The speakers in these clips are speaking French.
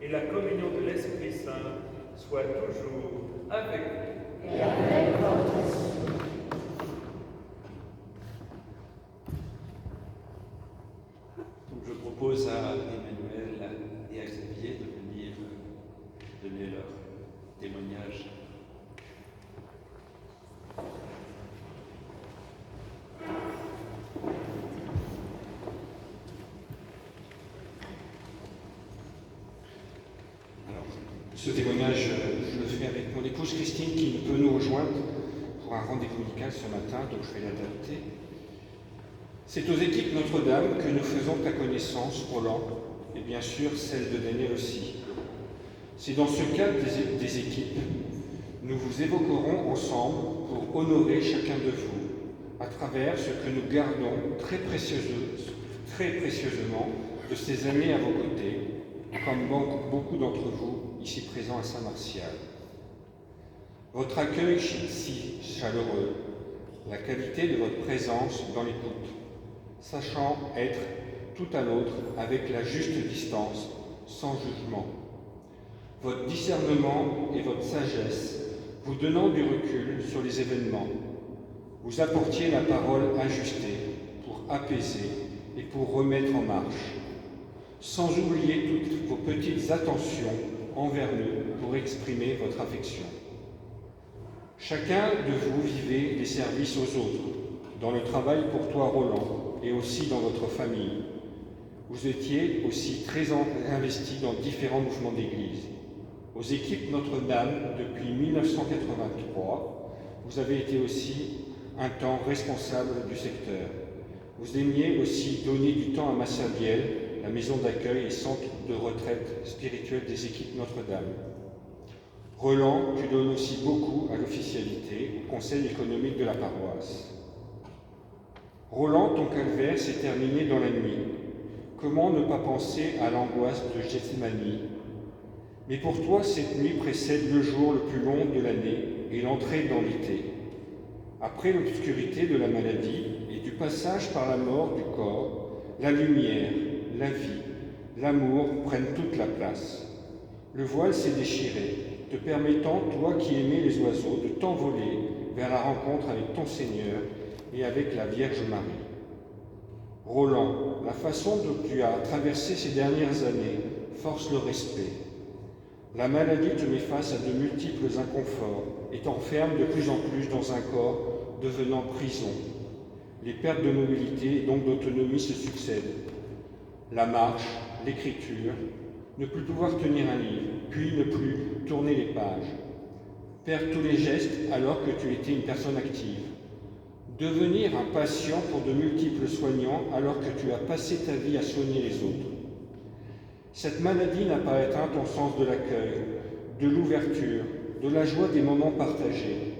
et la communion de l'Esprit Saint soit toujours avec vous. Et avec votre esprit. Donc je propose à Emmanuel et à Xavier de venir donner leur témoignage. Ce témoignage, je le fais avec mon épouse Christine qui ne peut nous rejoindre pour un rendez-vous médical ce matin, donc je vais l'adapter. C'est aux équipes Notre-Dame que nous faisons ta connaissance, Roland, et bien sûr celle de Daniel aussi. C'est dans ce cadre des équipes, nous vous évoquerons ensemble pour honorer chacun de vous, à travers ce que nous gardons très précieusement de ces années à vos côtés, comme beaucoup d'entre vous ici présents à Saint-Martial. Votre accueil si chaleureux, la qualité de votre présence dans l'écoute, sachant être tout à l'autre avec la juste distance, sans jugement. Votre discernement et votre sagesse vous donnant du recul sur les événements, vous apportiez la parole ajustée pour apaiser et pour remettre en marche, sans oublier toutes vos petites attentions envers nous pour exprimer votre affection. Chacun de vous vivait des services aux autres, dans le travail pour toi, Roland, et aussi dans votre famille. Vous étiez aussi très investi dans différents mouvements d'église. Aux équipes Notre-Dame, depuis 1983, vous avez été aussi un temps responsable du secteur. Vous aimiez aussi donner du temps à Massabielle, la maison d'accueil et centre de retraite spirituelle des équipes Notre-Dame. Roland, tu donnes aussi beaucoup à l'officialité, au conseil économique de la paroisse. Roland, ton calvaire s'est terminé dans la nuit. Comment ne pas penser à l'angoisse de Gethsémani? Mais pour toi, cette nuit précède le jour le plus long de l'année et l'entrée dans l'été. Après l'obscurité de la maladie et du passage par la mort du corps, la lumière, la vie, l'amour prennent toute la place. Le voile s'est déchiré, te permettant, toi qui aimais les oiseaux, de t'envoler vers la rencontre avec ton Seigneur et avec la Vierge Marie. Roland, la façon dont tu as traversé ces dernières années force le respect. La maladie te met face à de multiples inconforts et t'enferme de plus en plus dans un corps devenant prison. Les pertes de mobilité et donc d'autonomie se succèdent. La marche, l'écriture, ne plus pouvoir tenir un livre, puis ne plus tourner les pages. Perdre tous les gestes alors que tu étais une personne active. Devenir un patient pour de multiples soignants alors que tu as passé ta vie à soigner les autres. Cette maladie n'a pas éteint ton sens de l'accueil, de l'ouverture, de la joie des moments partagés.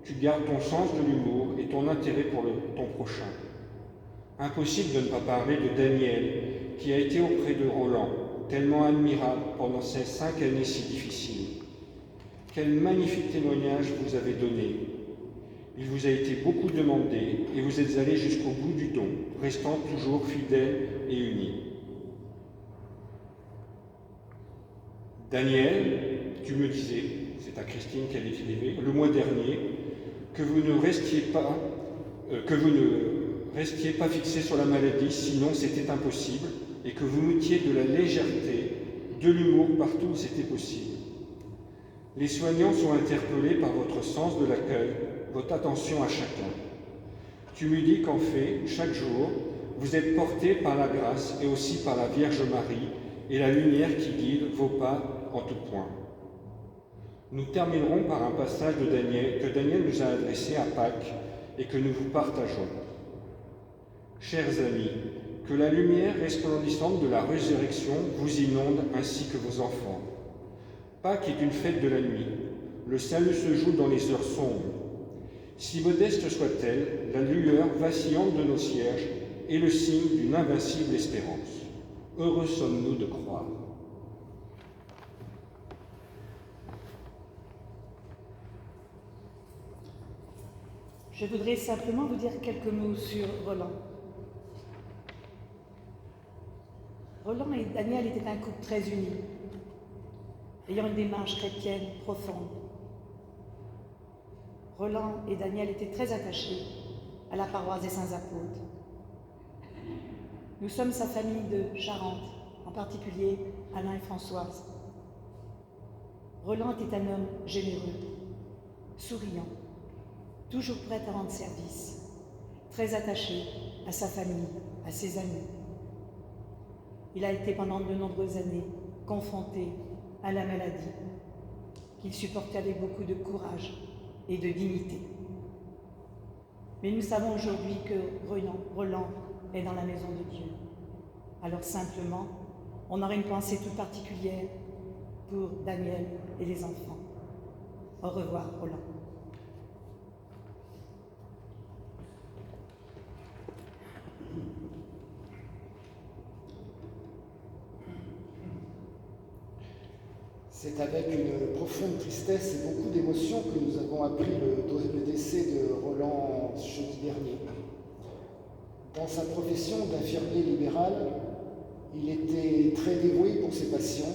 Tu gardes ton sens de l'humour et ton intérêt pour ton prochain. Impossible de ne pas parler de Daniel, qui a été auprès de Roland, tellement admirable pendant ces 5 années si difficiles. Quel magnifique témoignage vous avez donné. Il vous a été beaucoup demandé et vous êtes allés jusqu'au bout du don, restant toujours fidèles et unis. Daniel, tu me disais, c'est à Christine qu'elle écrivait, le mois dernier, que vous ne restiez pas fixé sur la maladie, sinon c'était impossible, et que vous mettiez de la légèreté, de l'humour partout où c'était possible. Les soignants sont interpellés par votre sens de l'accueil, votre attention à chacun. Tu me dis qu'en fait, chaque jour, vous êtes portés par la grâce et aussi par la Vierge Marie et la lumière qui guide vos pas en tout point. Nous terminerons par un passage que Daniel nous a adressé à Pâques et que nous vous partageons. Chers amis, que la lumière resplendissante de la résurrection vous inonde ainsi que vos enfants. Pâques est une fête de la nuit. Le salut se joue dans les heures sombres. Si modeste soit-elle, la lueur vacillante de nos cierges est le signe d'une invincible espérance. Heureux sommes-nous de croire. Je voudrais simplement vous dire quelques mots sur Roland. Roland et Daniel étaient un couple très uni, ayant une démarche chrétienne profonde. Roland et Daniel étaient très attachés à la paroisse des Saints-Apôtres. Nous sommes sa famille de Charente, en particulier Alain et Françoise. Roland était un homme généreux, souriant, toujours prêt à rendre service, très attaché à sa famille, à ses amis. Il a été pendant de nombreuses années confronté à la maladie, qu'il supportait avec beaucoup de courage et de dignité. Mais nous savons aujourd'hui que Roland est dans la maison de Dieu. Alors simplement, on aurait une pensée toute particulière pour Daniel et les enfants. Au revoir, Roland. C'est avec une profonde tristesse et beaucoup d'émotion que nous avons appris le décès de Roland jeudi dernier. Dans sa profession d'infirmier libéral, il était très dévoué pour ses patients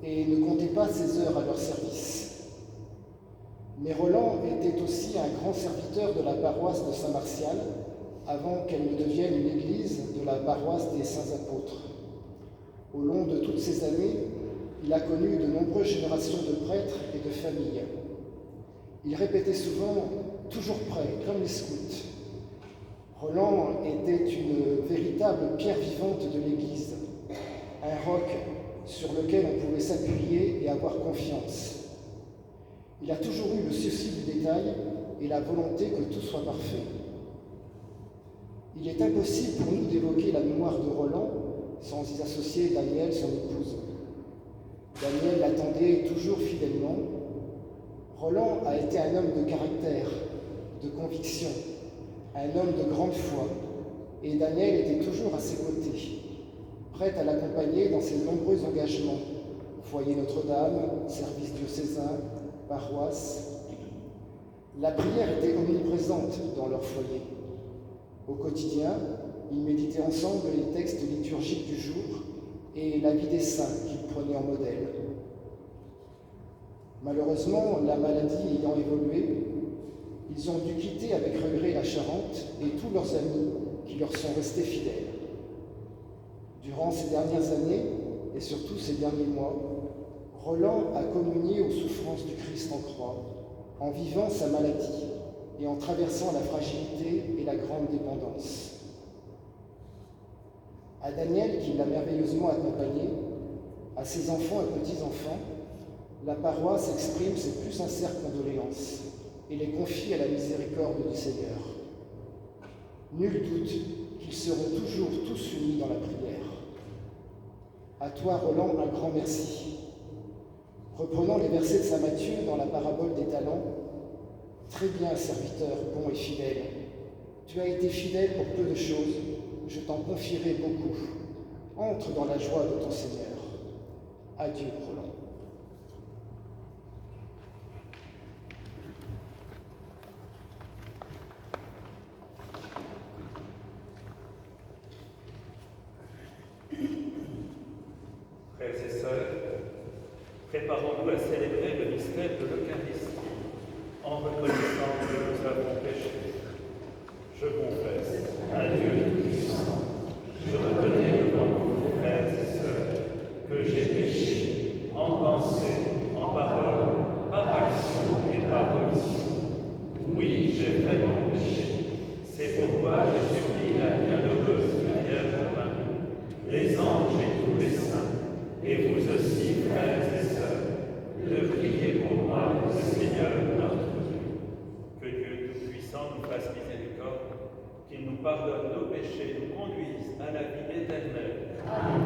et ne comptait pas ses heures à leur service. Mais Roland était aussi un grand serviteur de la paroisse de Saint-Martial, avant qu'elle ne devienne une église de la paroisse des Saints-Apôtres. Au long de toutes ces années, il a connu de nombreuses générations de prêtres et de familles. Il répétait souvent « toujours prêt », comme les scouts. Roland était une véritable pierre vivante de l'Église, un roc sur lequel on pouvait s'appuyer et avoir confiance. Il a toujours eu le souci du détail et la volonté que tout soit parfait. Il est impossible pour nous d'évoquer la mémoire de Roland sans y associer Danielle, son épouse. Danielle l'attendait toujours fidèlement. Roland a été un homme de caractère, de conviction, un homme de grande foi, et Danielle était toujours à ses côtés, prête à l'accompagner dans ses nombreux engagements, foyer Notre-Dame, service diocésain, paroisse. La prière était omniprésente dans leur foyer. Au quotidien, ils méditaient ensemble les textes liturgiques du jour et la vie des saints qu'ils prenaient en modèle. Malheureusement, la maladie ayant évolué, ils ont dû quitter avec regret la Charente et tous leurs amis qui leur sont restés fidèles. Durant ces dernières années, et surtout ces derniers mois, Roland a communié aux souffrances du Christ en croix, en vivant sa maladie et en traversant la fragilité et la grande dépendance. À Danielle, qui l'a merveilleusement accompagné, à ses enfants et petits-enfants, la paroisse exprime ses plus sincères condoléances et les confie à la miséricorde du Seigneur. Nul doute qu'ils seront toujours tous unis dans la prière. À toi, Roland, un grand merci. Reprenons les versets de saint Matthieu dans la parabole des talents. Très bien, serviteur, bon et fidèle. Tu as été fidèle pour peu de choses, je t'en confierai beaucoup. Entre dans la joie de ton Seigneur. Adieu, Roland. Frères et sœurs, préparons-nous à célébrer le mystère de l'Eucharistie en reconnaissant que nous avons péché. Je confesse à Dieu Tout-Puissant, je reconnais devant vous, frères et sœurs, que j'ai péché en pensée, en parole, par action et par omission. Oui, j'ai vraiment péché. C'est pourquoi je supplie la bienheureuse Vierge Marie, les anges et tous les saints, et vous aussi, frères et sœurs, de prier pour moi, le Seigneur notre Dieu. Que Dieu Tout-Puissant nous fasse miséricorde, qu'il nous pardonne nos péchés, nous conduise à la vie éternelle. Amen.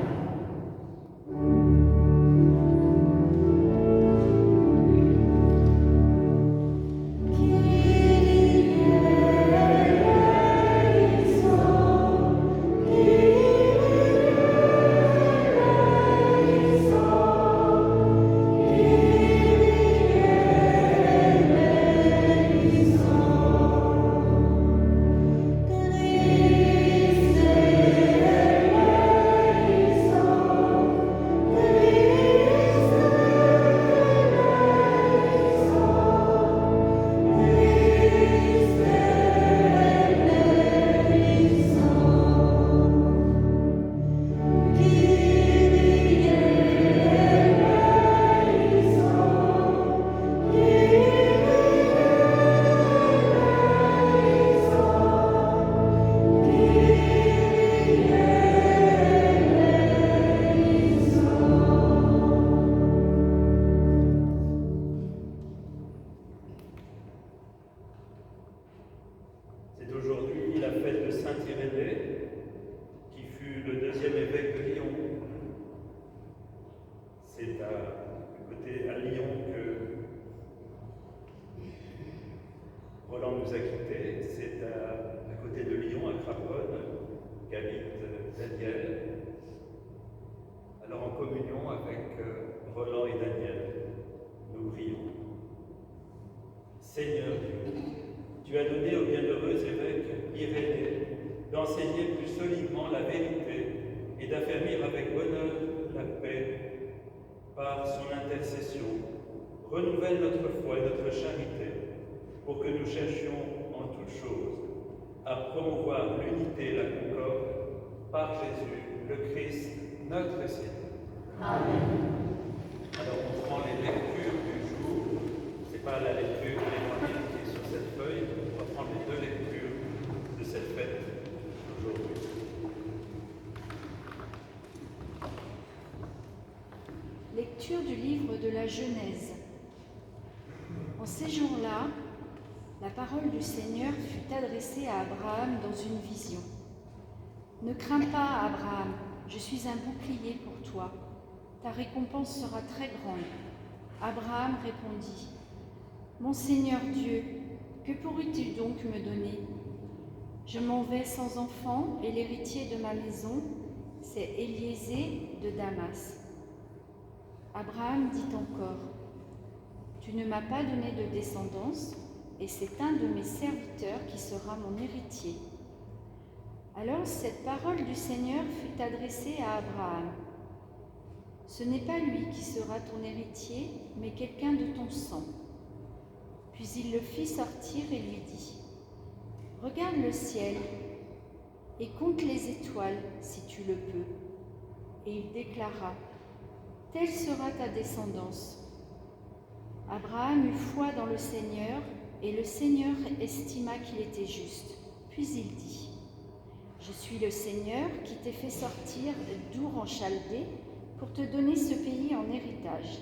Nous a quittés, c'est à côté de Lyon, à Craponne, qu'habite Daniel. Alors en communion avec Roland et Daniel, nous prions. Seigneur Dieu, tu as donné au bienheureux évêque Irénée d'enseigner plus solidement la vérité et d'affermir avec bonheur la paix par son intercession. renouvelle notre foi et notre charité pour que nous cherchions en toutes choses à promouvoir l'unité et la concorde par Jésus, le Christ, notre Seigneur. Amen. Alors on prend les lectures du jour. Ce n'est pas la lecture de l'Évangile qui est sur cette feuille. On va prendre les deux lectures de cette fête d'aujourd'hui. Lecture du livre de la Genèse. En ces jours-là, la parole du Seigneur fut adressée à Abraham dans une vision. « Ne crains pas, Abraham, je suis un bouclier pour toi. Ta récompense sera très grande. » Abraham répondit, « Mon Seigneur Dieu, que pourrais-tu donc me donner? Je m'en vais sans enfant et l'héritier de ma maison, c'est Éliézer de Damas. » Abraham dit encore, « Tu ne m'as pas donné de descendance, et c'est un de mes serviteurs qui sera mon héritier. » Alors cette parole du Seigneur fut adressée à Abraham. « Ce n'est pas lui qui sera ton héritier, mais quelqu'un de ton sang. » Puis il le fit sortir et lui dit, « Regarde le ciel et compte les étoiles si tu le peux. » Et il déclara, « Telle sera ta descendance. » Abraham eut foi dans le Seigneur, et le Seigneur estima qu'il était juste. Puis il dit, « Je suis le Seigneur qui t'ai fait sortir d'Our en Chaldée pour te donner ce pays en héritage. »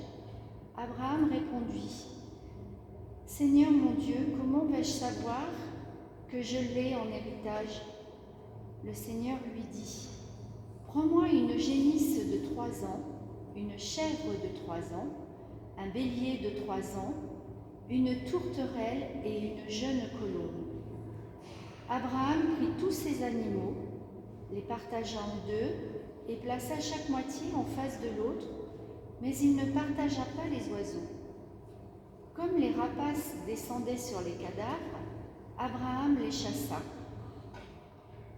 Abraham répondit, « Seigneur mon Dieu, comment vais-je savoir que je l'ai en héritage ?» Le Seigneur lui dit, « Prends-moi une génisse de 3 ans, une chèvre de 3 ans, un bélier de 3 ans, une tourterelle et une jeune colombe. » Abraham prit tous ces animaux, les partagea en deux et plaça chaque moitié en face de l'autre, mais il ne partagea pas les oiseaux. Comme les rapaces descendaient sur les cadavres, Abraham les chassa.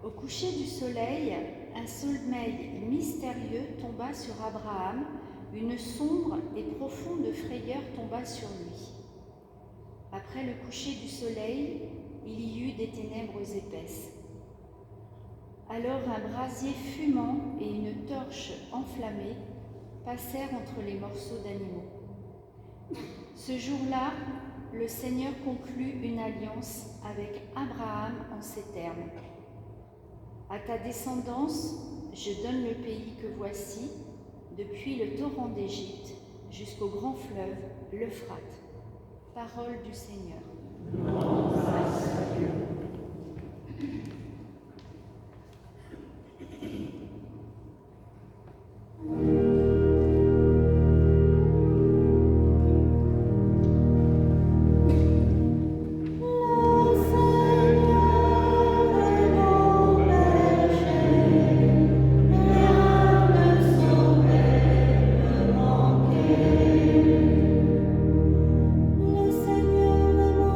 Au coucher du soleil, un sommeil mystérieux tomba sur Abraham, une sombre et profonde frayeur tomba sur lui. Après le coucher du soleil, il y eut des ténèbres épaisses. Alors un brasier fumant et une torche enflammée passèrent entre les morceaux d'animaux. Ce jour-là, le Seigneur conclut une alliance avec Abraham en ces termes. « À ta descendance, je donne le pays que voici, depuis le torrent d'Égypte jusqu'au grand fleuve, l'Euphrate. » Parole du Seigneur. Grâce à Dieu. Le Seigneur est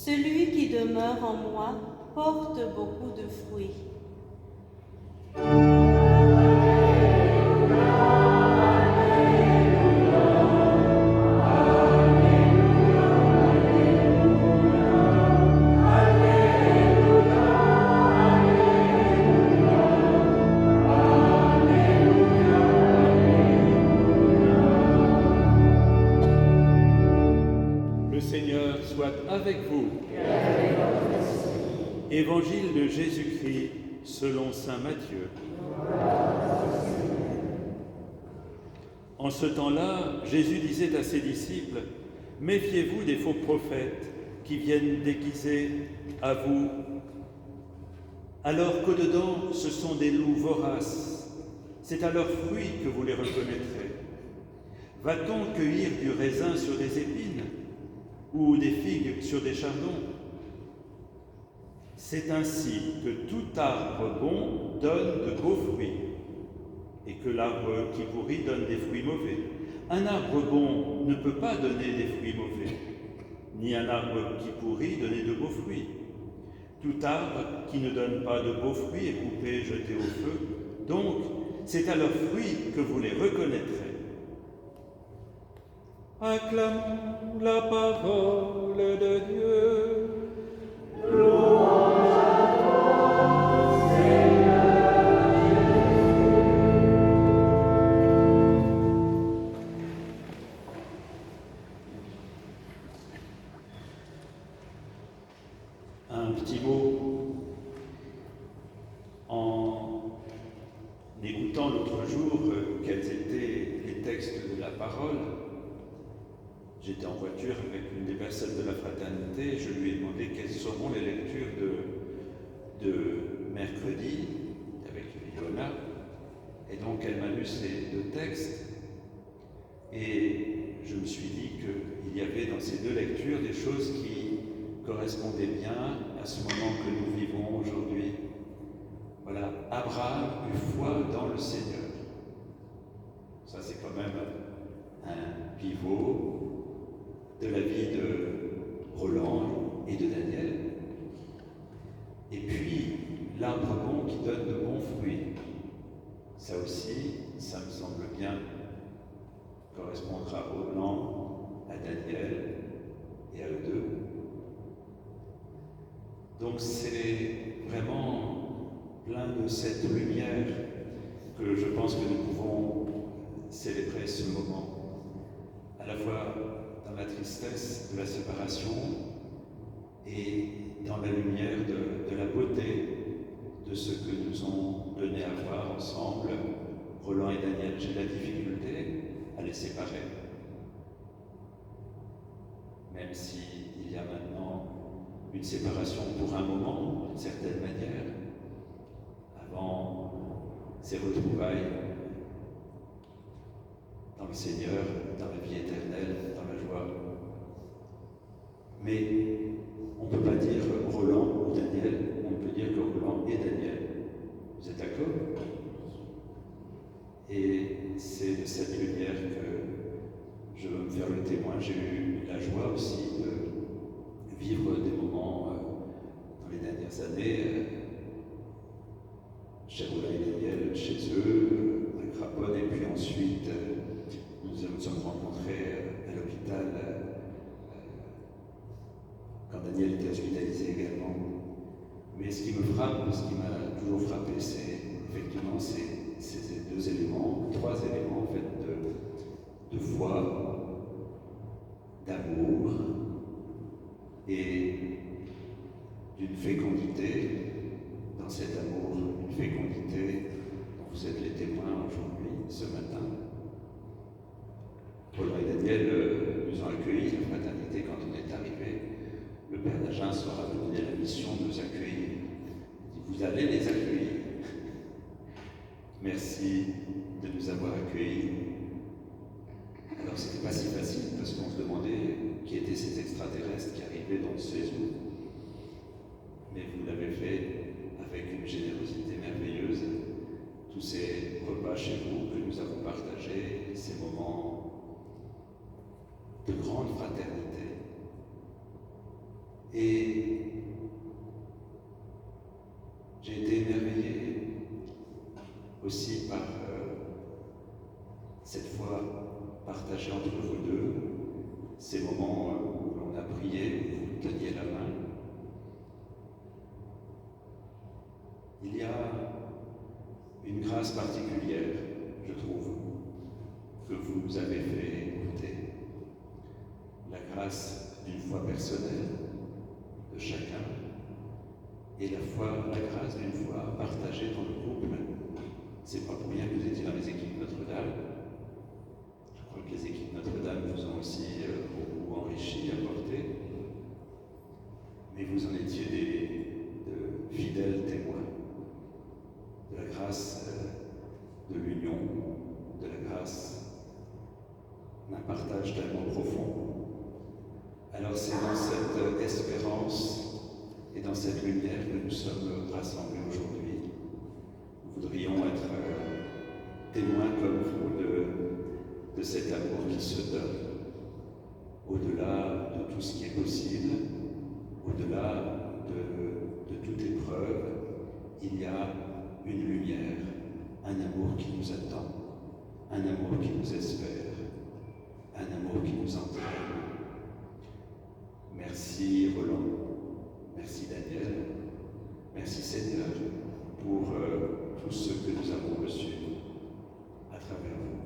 Celui qui demeure en moi porte beaucoup de fruits. Le Seigneur soit avec vous. Évangile de Jésus-Christ selon saint Matthieu. En ce temps-là, Jésus disait à ses disciples, « Méfiez-vous des faux prophètes qui viennent déguisés à vous, alors qu'au-dedans, ce sont des loups voraces. C'est à leurs fruits que vous les reconnaîtrez. Va-t-on cueillir du raisin sur des épines ou des figues sur des chardons? C'est ainsi que tout arbre bon donne de beaux fruits, et que l'arbre qui pourrit donne des fruits mauvais. Un arbre bon ne peut pas donner des fruits mauvais, ni un arbre qui pourrit donner de beaux fruits. Tout arbre qui ne donne pas de beaux fruits est coupé et jeté au feu. Donc, c'est à leurs fruits que vous les reconnaîtrez. » Acclamons la parole de Dieu. Un petit mot. En écoutant l'autre jour quels étaient les textes de la parole, j'étais en voiture avec une des personnes de la fraternité, je lui ai demandé quelles seront les lectures de mercredi avec Ilona, et donc elle m'a lu ces deux textes, et je me suis dit qu'il y avait dans ces deux lectures des choses qui correspondaient bien à ce moment que nous vivons aujourd'hui. Voilà, Abraham eut foi dans le Seigneur. Ça, c'est quand même un pivot de la vie de Roland et de Daniel. Et puis, l'arbre bon qui donne de bons fruits. Ça aussi, ça me semble bien correspondre à Roland, à Daniel et à eux deux. Donc c'est vraiment plein de cette lumière que je pense que nous pouvons célébrer ce moment, à la fois dans la tristesse de la séparation et dans la lumière de la beauté de ce que nous ont donné à voir ensemble, Roland et Daniel. J'ai la difficulté à les séparer, même s'il y a maintenant une séparation pour un moment, d'une certaine manière, avant ces retrouvailles dans le Seigneur, dans la vie éternelle, dans la joie. Mais on ne peut pas dire Roland ou Daniel, on peut dire que Roland et Daniel. Vous êtes d'accord? Et c'est de cette lumière que je veux me faire le témoin. J'ai eu la joie aussi de vivre des moments dans les dernières années chez Roland et Daniel, chez eux, à Craponne, et puis ensuite nous nous sommes rencontrés à l'hôpital quand Daniel était hospitalisé également. Mais ce qui me frappe, ce qui m'a toujours frappé, c'est effectivement ces deux éléments, trois éléments en fait de foi, d'amour et d'une fécondité dans cet amour, une fécondité dont vous êtes les témoins aujourd'hui, ce matin. Paul et Daniel nous ont accueillis, la fraternité, quand on est arrivé. Le Père d'Agen leur a donné la mission de nous accueillir. Il dit, vous allez les accueillir. Merci de nous avoir accueillis. Alors c'était pas si facile parce qu'on se demandait qui étaient ces extraterrestres qui arrivaient dans le séjour. Mais vous l'avez fait avec une générosité merveilleuse. Tous ces repas chez vous que nous avons partagés, ces moments de grande fraternité. Et J'ai été émerveillé aussi par cette foi partagée entre vous deux, ces moments où l'on a prié, où vous teniez la main. Il y a une grâce particulière, je trouve, que vous nous avez fait écouter. La grâce d'une foi personnelle de chacun et la grâce d'une foi partagée dans le couple. C'est pas pour rien que vous étiez dans les équipes Notre-Dame. Je crois que les équipes Notre-Dame vous ont aussi beaucoup enrichi, apporté. Mais vous en étiez de fidèles témoins de la grâce de l'union, de la grâce d'un partage tellement profond. Alors c'est dans cette espérance et dans cette lumière que nous sommes rassemblés aujourd'hui. Nous voudrions être témoins comme vous de cet amour qui se donne, au-delà de tout ce qui est possible, au-delà de toute épreuve, il y a une lumière, un amour qui nous attend, un amour qui nous espère, un amour qui nous entraîne. Merci Roland, merci Daniel, merci Seigneur pour tout ce que nous avons reçu à travers vous.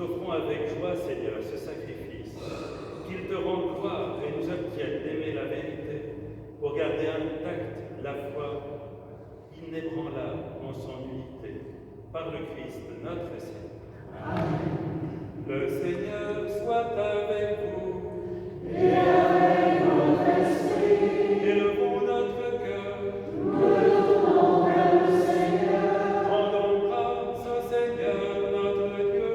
offrons avec joie, Seigneur, ce sacrifice, qu'il te rende gloire et nous obtienne d'aimer la vérité pour garder intacte la foi inébranlable en son unité, par le Christ notre Seigneur. Amen. Le Seigneur soit avec vous. Et avec votre esprit. Élevons notre cœur. Nous le tournons vers le Seigneur. Rendons grâce au Seigneur notre Dieu.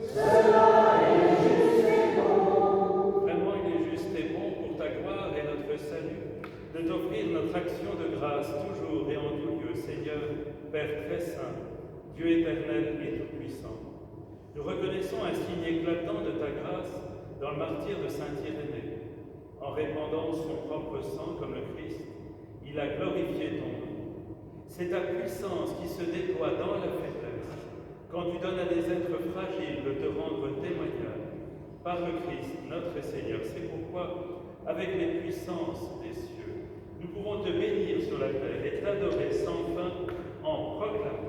Cela est juste et bon. Vraiment, il est juste et bon pour ta gloire et notre salut, de t'offrir notre action de grâce toujours et en tout lieu, Seigneur, Père très saint, Dieu éternel et tout-puissant. Nous reconnaissons un signe éclatant de ta grâce dans le martyre de saint Irénée. En répandant son propre sang comme le Christ, il a glorifié ton nom. C'est ta puissance qui se déploie dans la faiblesse, quand tu donnes à des êtres fragiles de te rendre témoignage. Par le Christ, notre Seigneur, c'est pourquoi, avec les puissances des cieux, nous pouvons te bénir sur la terre et t'adorer sans fin en proclamant.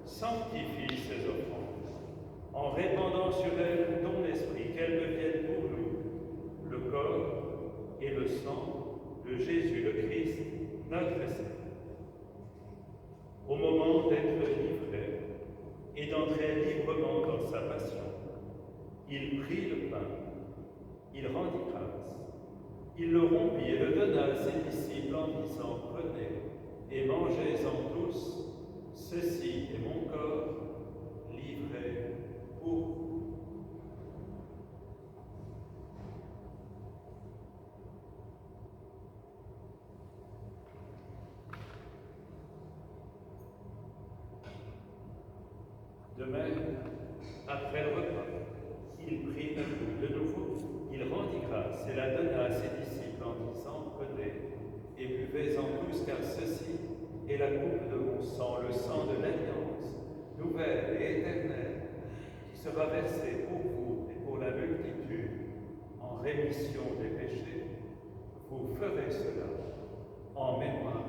Sanctifie ces offrandes, en répandant sur elles ton esprit, qu'elles deviennent pour nous le corps et le sang de Jésus le Christ, notre Seigneur. Au moment d'être livré et d'entrer librement dans sa passion, il prit le pain, il rendit grâce, il le rompit et le donna à ses disciples en disant « Prenez et mangez-en tous, ceci est mon corps livré pour vous. » De même, après le repas, il prit la coupe de nouveau, il rendit grâce et la donna à ses disciples en disant « Prenez et buvez-en tous, car ceci est la coupe de mon sang, le sang de l'alliance, nouvelle et éternelle, qui sera versée pour vous et pour la multitude en rémission des péchés. Vous ferez cela en mémoire.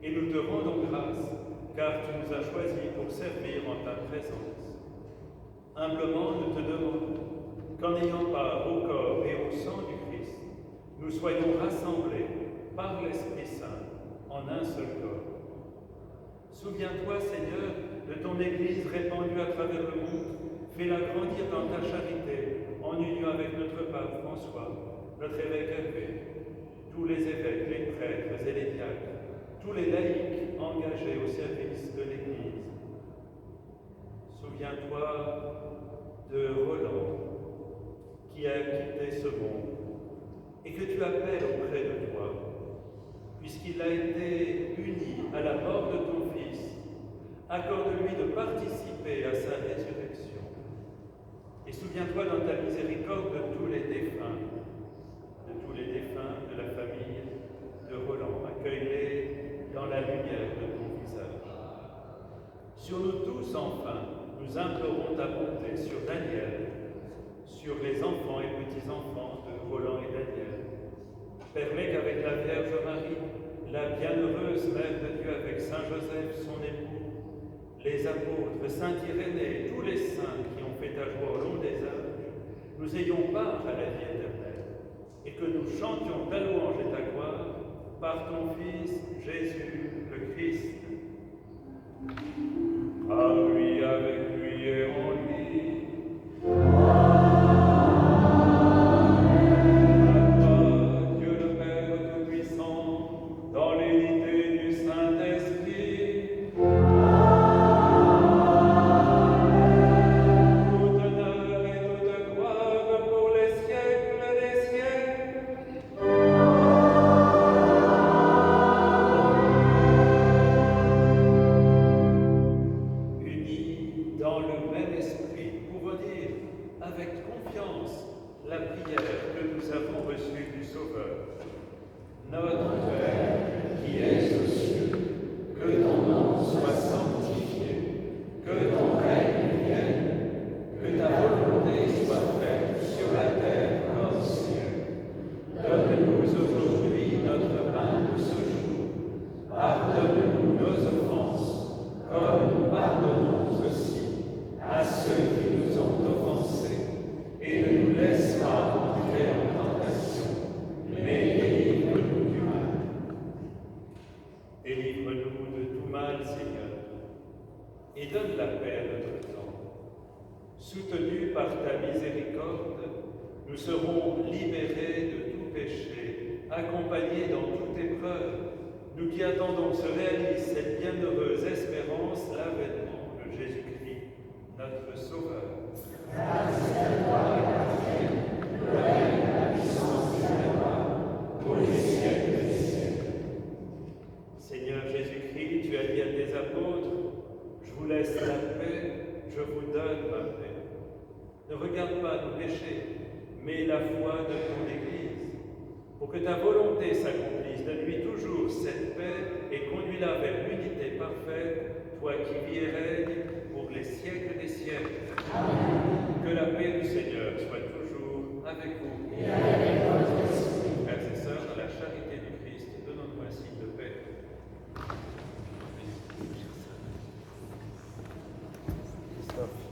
Et nous te rendons grâce, car tu nous as choisis pour servir en ta présence. Humblement, nous te demandons qu'en ayant part au corps et au sang du Christ, nous soyons rassemblés par l'Esprit Saint en un seul corps. Souviens-toi, Seigneur, de ton Église répandue à travers le monde. Fais-la grandir dans ta charité, en union avec notre pape François, notre évêque Hervé, tous les évêques, les prêtres et les diacres, tous les laïcs engagés au service de l'Église. Souviens-toi de Roland, qui a quitté ce monde, et que tu appelles auprès de toi, puisqu'il a été uni à la mort de ton Fils. Accorde-lui de participer à sa résurrection. Et souviens-toi dans ta miséricorde de tous les défunts, de la famille de Roland. Accueille-les dans la lumière de ton visage. Sur nous tous, enfin, nous implorons ta bonté sur Daniel, sur les enfants et petits-enfants de Roland et Daniel. Permets qu'avec la Vierge Marie, la bienheureuse Mère de Dieu, avec Saint Joseph, son époux, les apôtres, Saint Irénée, tous les saints qui ont fait ta joie au long des âges, nous ayons part à la vie éternelle, et que nous chantions ta louange et ta gloire par ton Fils, Jésus le Christ. À lui, avec lui et en lui. Et donne la paix à notre temps. Soutenus par ta miséricorde, nous serons libérés de tout péché, accompagnés dans toute épreuve, nous qui attendons que se réalise cette bienheureuse espérance, l'avènement de Jésus-Christ, notre Sauveur. Grâce à toi, le règne, la puissance et la gloire, pour les siècles des siècles. Seigneur Jésus-Christ, tu as dit à tes apôtres, je vous laisse la paix, je vous donne ma paix. Ne regarde pas nos péchés, mais la foi de ton Église. Pour que ta volonté s'accomplisse, donne-lui toujours cette paix et conduis-la vers l'unité parfaite, toi qui vis et règnes pour les siècles des siècles. Amen. Que la paix du Seigneur soit toujours avec vous. Et avec votre esprit. Frères et sœurs, dans la charité du Christ, donnons-nous un signe de paix. Christophe.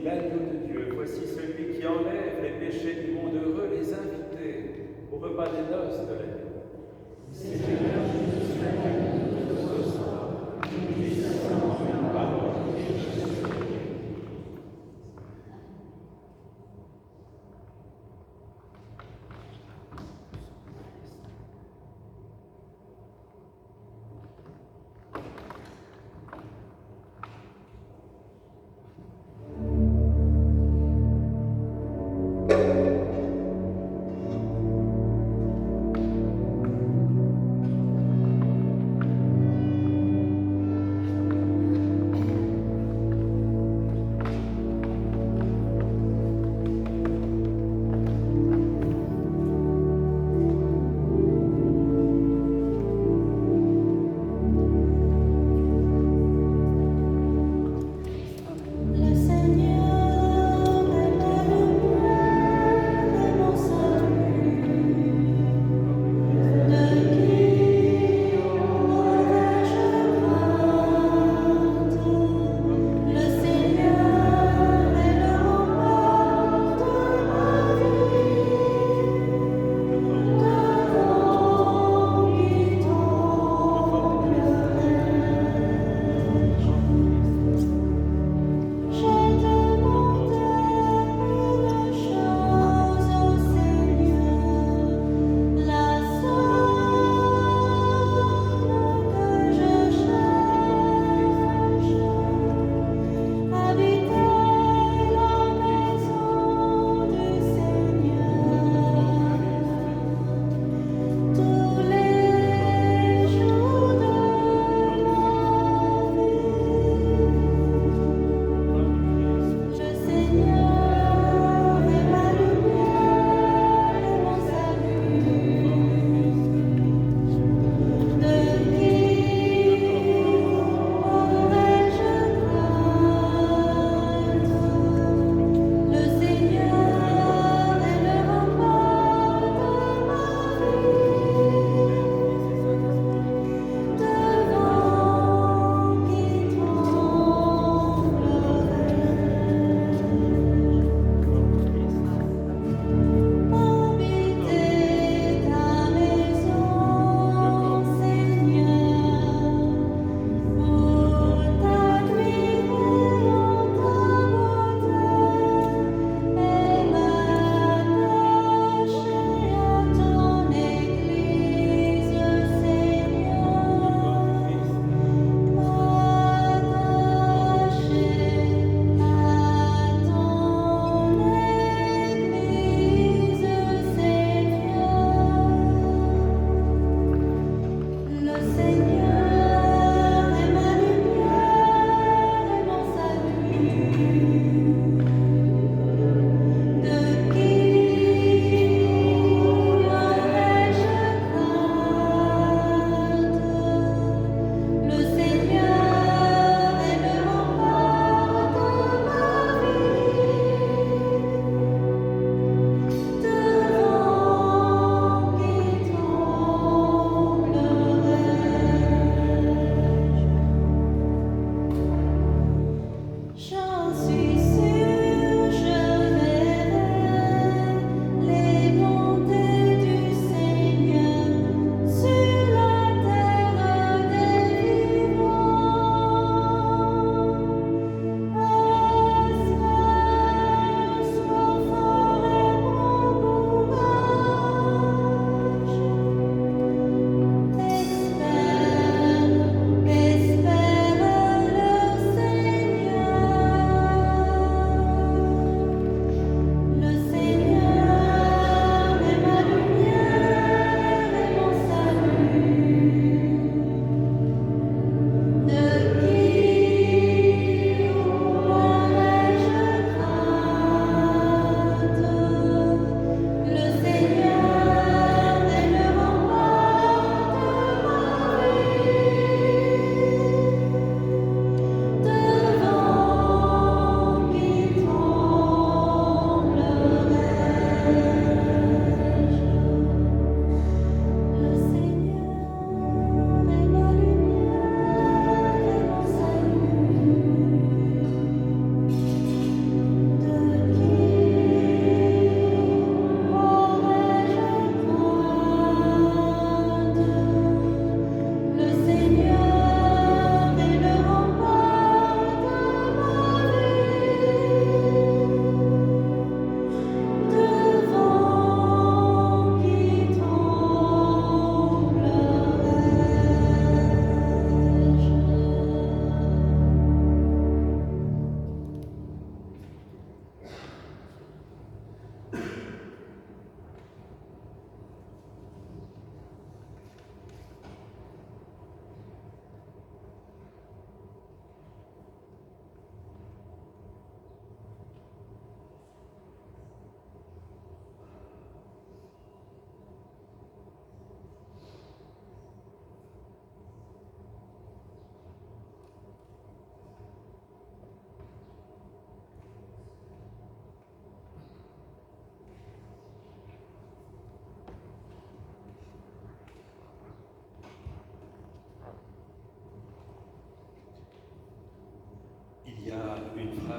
l'agneau de Dieu, voici celui qui enlève les péchés du monde, heureux les invités au repas des noces de l'agneau. Seigneur, je suis de ce soir, nous puissions une parole de Jésus.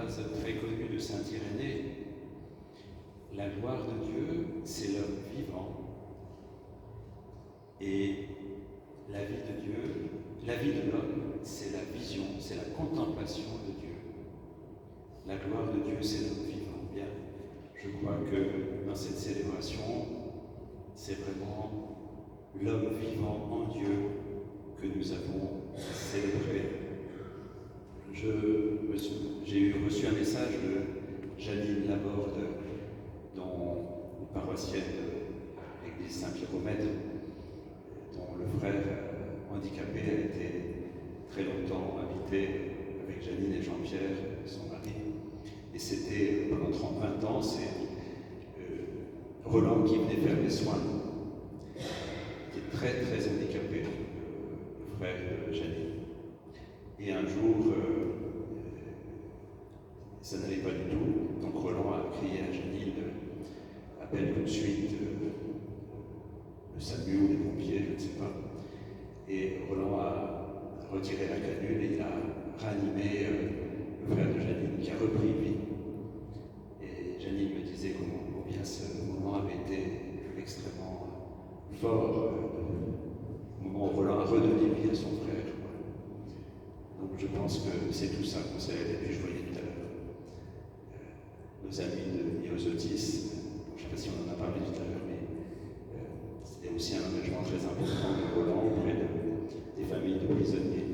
phrase très connue de saint Irénée. La gloire de Dieu, c'est l'homme vivant. Et la vie de Dieu, la vie de l'homme, c'est la vision, c'est la contemplation de Dieu. La gloire de Dieu, c'est l'homme vivant. Bien, je crois que dans cette célébration, c'est vraiment l'homme vivant en Dieu que nous avons célébré. J'ai reçu un message de Janine Laborde, dont une paroissienne de l'église Saint-Pierre-au-Maître, dont le frère handicapé a été très longtemps habité avec Janine et Jean-Pierre, son mari. Et c'était pendant 20 ans, c'est Roland qui venait faire les soins. Il était très très handicapé, le frère de Janine. Et un jour, ça n'allait pas du tout. Donc Roland a crié à Janine, appelle tout de suite le SAMU ou les pompiers, je ne sais pas. Et Roland a retiré la canule et il a ranimé le frère de Janine qui a repris vie. Et Janine me disait combien ce moment avait été extrêmement fort, au moment où Roland a redonné vie à son frère. Donc je pense que c'est tout ça qu'on célèbre. Et puis je voyais tout à l'heure nos amis de Myosotis, je ne sais pas si on en a parlé tout à l'heure, mais c'était aussi un engagement très important de Roland auprès des familles de prisonniers.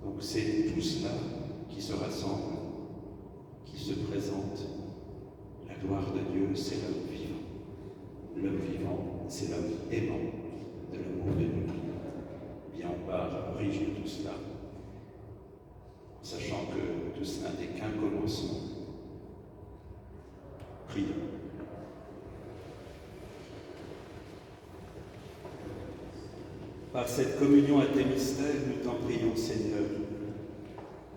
Donc c'est tout cela qui se rassemble, qui se présente. La gloire de Dieu, c'est l'homme vivant. L'homme vivant, c'est l'homme aimant de l'amour de Dieu. Bien, on part riche de tout cela, sachant que tout cela n'est qu'un commencement. Prions. Par cette communion à tes mystères, nous t'en prions, Seigneur,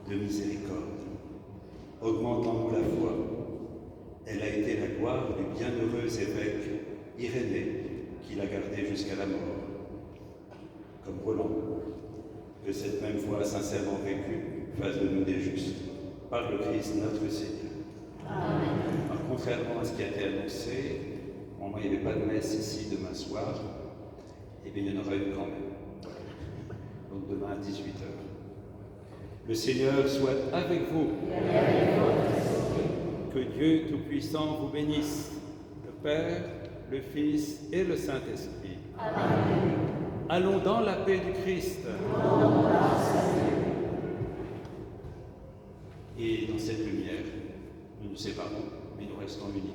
de miséricorde. Augmente en nous la foi. Elle a été la gloire du bienheureux évêque Irénée, qui l'a gardée jusqu'à la mort. Comme Roland, que cette même foi sincèrement vécue fasse de nous des justes, par le Christ notre Seigneur. Amen. Alors, contrairement à ce qui a été annoncé, il n'y avait pas de messe ici demain soir, et bien il y en aura une quand même. Donc demain à 18h. Le Seigneur soit avec vous. Que Dieu Tout-Puissant vous bénisse, le Père, le Fils et le Saint-Esprit. Amen. Allons dans la paix du Christ. Et dans cette lumière, nous nous séparons, mais nous restons unis.